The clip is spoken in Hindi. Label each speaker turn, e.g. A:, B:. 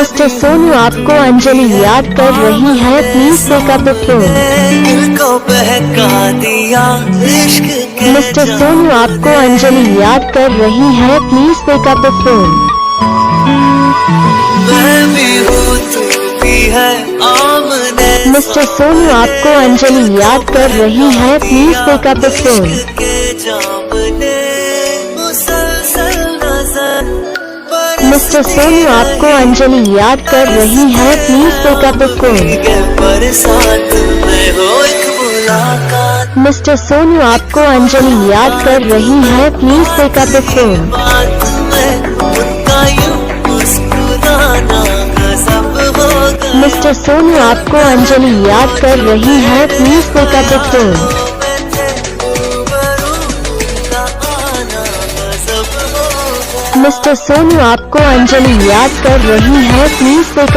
A: मिस्टर सोनू आपको अंजलि याद कर रही है, please pick up the phone. Mister Sonu आपको अंजलि याद कर रही है, please pick up the phone. Mister Sonu आपको अंजलि याद कर रही है, please pick up the phone. Mister Sonu आपको अंजलि याद कर रही है, please pick up the phone. Mister Sonu आपको अंजलि याद कर रही है, please pick up the phone. Mister Sonu आपको अंजलि याद कर रही है, please pick up the phone. Mister Sonu आपको अंजलि याद कर रही है, प्लीज पिक